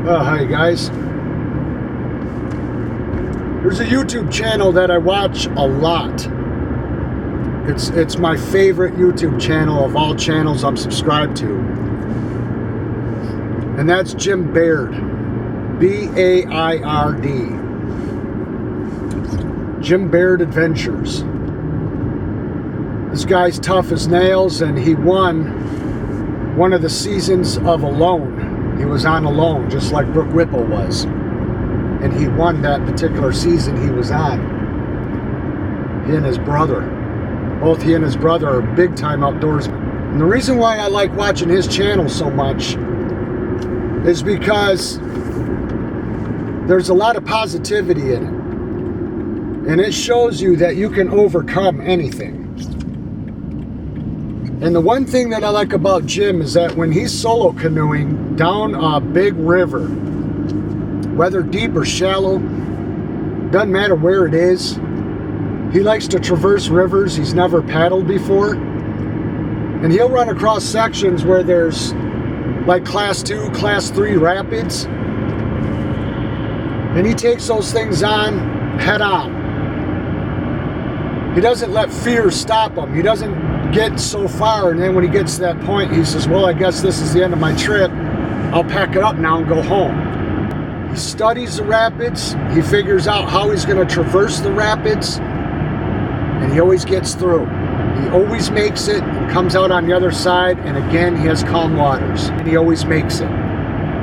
Hi guys. There's a YouTube channel that I watch a lot. It's my favorite YouTube channel of all channels I'm subscribed to. And that's Jim Baird. B-A-I-R-D. Jim Baird Adventures. This guy's tough as nails, and he won one of the seasons of Alone. He was on Alone, just like Brooke Whipple was. And he won that particular season he was on. He and his brother. Both he and his brother are big-time outdoorsmen. And the reason why I like watching his channel so much is because there's a lot of positivity in it. And it shows you that you can overcome anything. And the one thing that I like about Jim is that when he's solo canoeing down a big river, whether deep or shallow, doesn't matter where it is, he likes to traverse rivers he's never paddled before. And he'll run across sections where there's like class 2, class 3 rapids. And he takes those things on head on. He doesn't let fear stop him. He doesn't get so far, and then when he gets to that point, he says, well, I guess this is the end of my trip. I'll pack it up now and go home. He studies the rapids. He figures out how he's going to traverse the rapids, and he always gets through. He always makes it and comes out on the other side, and again, he has calm waters, and he always makes it.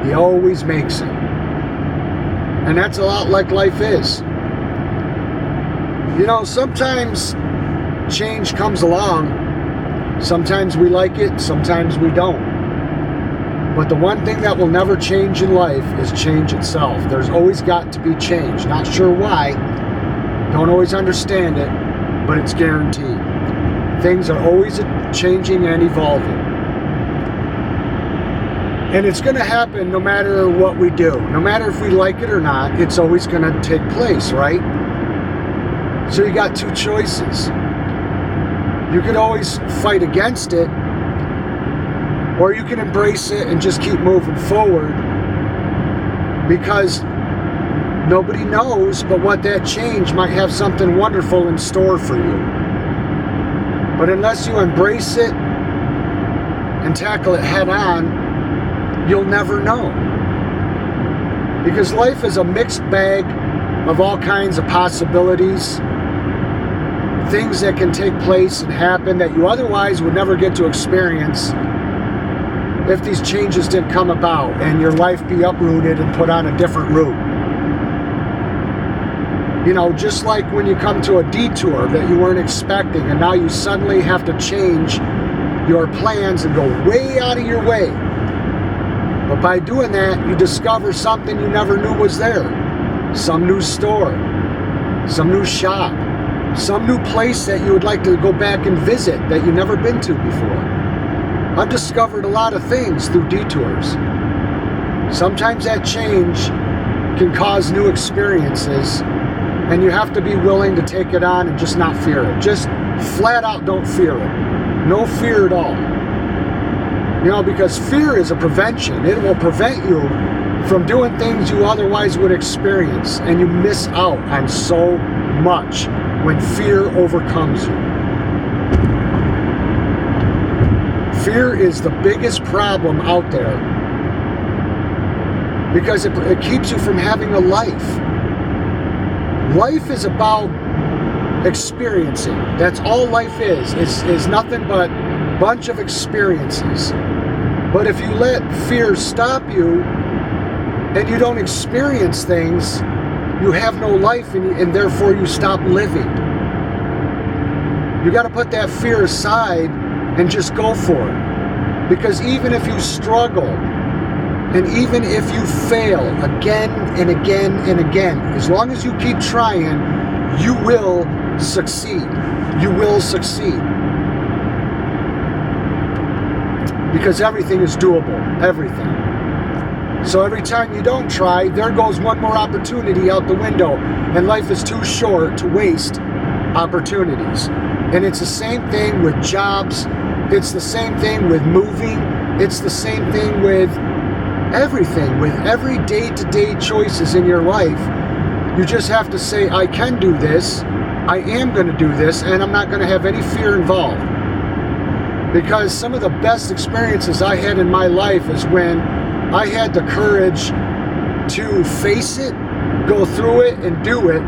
He always makes it. And that's a lot like life is. You know, sometimes change comes along. Sometimes we like it, sometimes we don't. But the one thing that will never change in life is change itself. There's always got to be change. Not sure why, don't always understand it, but it's guaranteed. Things are always changing and evolving. And it's going to happen no matter what we do. No matter if we like it or not, it's always going to take place, right? So you got two choices. You could always fight against it, or you can embrace it and just keep moving forward, because nobody knows but what that change might have something wonderful in store for you. But unless you embrace it and tackle it head on, you'll never know. Because life is a mixed bag of all kinds of possibilities, things that can take place and happen that you otherwise would never get to experience if these changes didn't come about and your life be uprooted and put on a different route. You know, just like when you come to a detour that you weren't expecting, and now you suddenly have to change your plans and go way out of your way. But by doing that, you discover something you never knew was there. Some new store, some new shop, some new place that you would like to go back and visit that you've never been to before. I've discovered a lot of things through detours. Sometimes that change can cause new experiences, and you have to be willing to take it on and just not fear it. Just flat out don't fear it. No fear at all. You know, because fear is a prevention. It will prevent you from doing things you otherwise would experience, and you miss out on so much when fear overcomes you. Fear is the biggest problem out there because it keeps you from having a life. Life is about experiencing. That's all life is nothing but a bunch of experiences. But if you let fear stop you and you don't experience things, you have no life, and therefore you stop living. You got to put that fear aside and just go for it. Because even if you struggle, and even if you fail again and again and again, as long as you keep trying, you will succeed. You will succeed. Because everything is doable. Everything. So every time you don't try, there goes one more opportunity out the window. And life is too short to waste opportunities. And it's the same thing with jobs. It's the same thing with moving. It's the same thing with everything, with every day-to-day choices in your life. You just have to say, I can do this, I am going to do this, and I'm not going to have any fear involved. Because some of the best experiences I had in my life is when I had the courage to face it, go through it, and do it,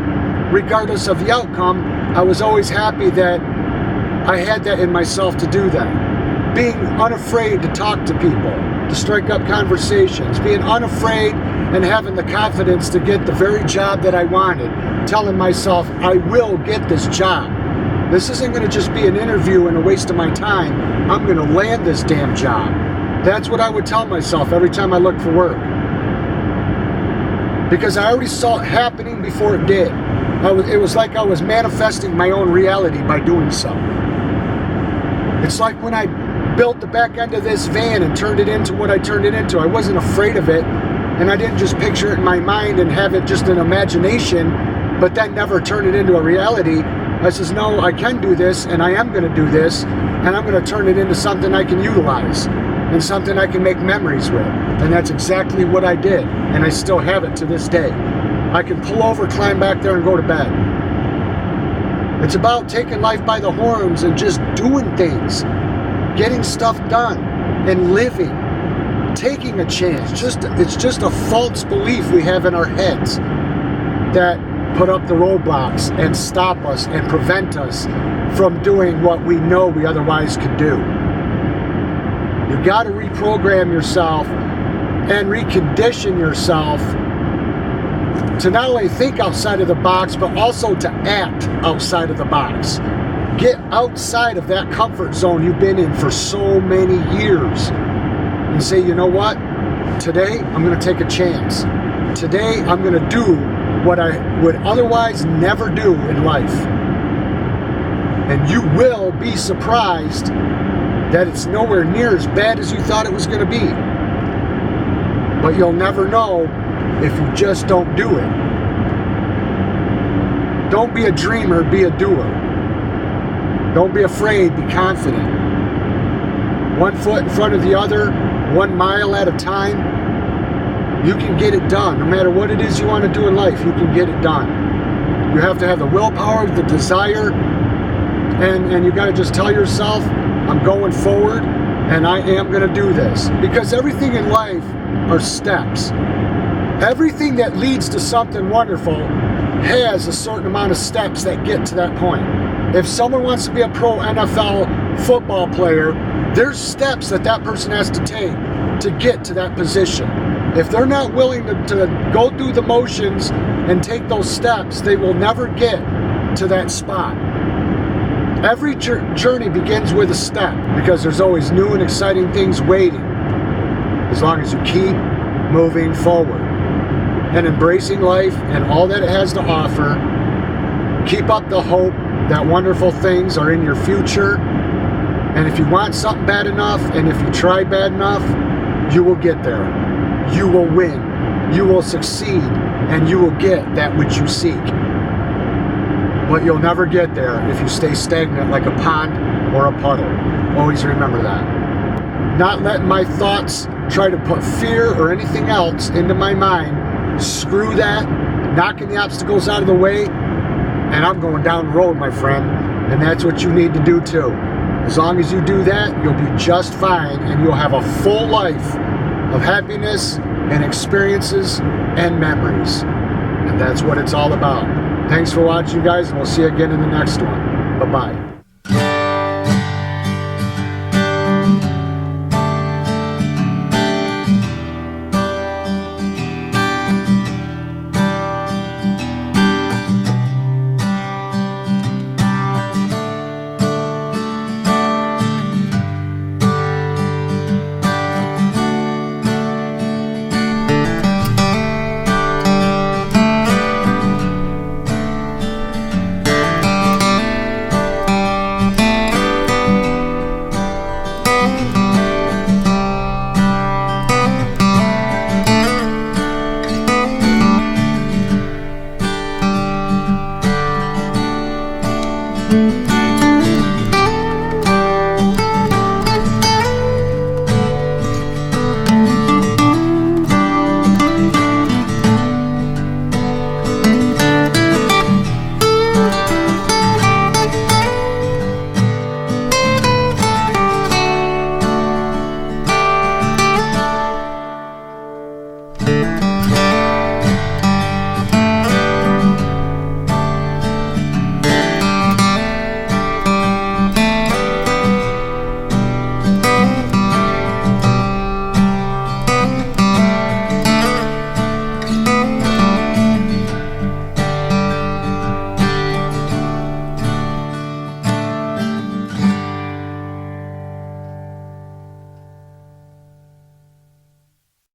regardless of the outcome. I was always happy that I had that in myself to do that. Being unafraid to talk to people, to strike up conversations, being unafraid and having the confidence to get the very job that I wanted, telling myself, I will get this job. This isn't going to just be an interview and a waste of my time. I'm going to land this damn job. That's what I would tell myself every time I looked for work. Because I already saw it happening before it did. It was like I was manifesting my own reality by doing so. It's like when I built the back end of this van and turned it into what I turned it into. I wasn't afraid of it, and I didn't just picture it in my mind and have it just an imagination, but then never turn it into a reality. I says, no, I can do this, and I am going to do this, and I'm going to turn it into something I can utilize and something I can make memories with. And that's exactly what I did, and I still have it to this day. I can pull over, climb back there, and go to bed. It's about taking life by the horns and just doing things, getting stuff done, and living, taking a chance. It's just a false belief we have in our heads that put up the roadblocks and stop us and prevent us from doing what we know we otherwise could do. You got to reprogram yourself and recondition yourself to not only think outside of the box, but also to act outside of the box. Get outside of that comfort zone you've been in for so many years and say, you know what? Today, I'm going to take a chance. Today, I'm going to do what I would otherwise never do in life. And you will be surprised that it's nowhere near as bad as you thought it was going to be. But you'll never know if you just don't do it. Don't be a dreamer, be a doer. Don't be afraid, be confident. One foot in front of the other, 1 mile at a time. You can get it done. No matter what it is you want to do in life, you can get it done. You have to have the willpower, the desire, and you got to just tell yourself, I'm going forward, and I am going to do this. Because everything in life are steps. Everything that leads to something wonderful has a certain amount of steps that get to that point. If someone wants to be a pro NFL football player, there's steps that person has to take to get to that position. If they're not willing to go through the motions and take those steps, they will never get to that spot. Every journey begins with a step, because there's always new and exciting things waiting, as long as you keep moving forward and embracing life and all that it has to offer. Keep up the hope that wonderful things are in your future. And if you want something bad enough, and if you try bad enough, you will get there. You will win. You will succeed. And you will get that which you seek. But you'll never get there if you stay stagnant like a pond or a puddle. Always remember that. Not letting my thoughts try to put fear or anything else into my mind. Screw that. Knocking the obstacles out of the way. And I'm going down the road, my friend. And that's what you need to do too. As long as you do that, you'll be just fine, and you'll have a full life of happiness and experiences and memories. And that's what it's all about. Thanks for watching, you guys, and we'll see you again in the next one. Bye-bye.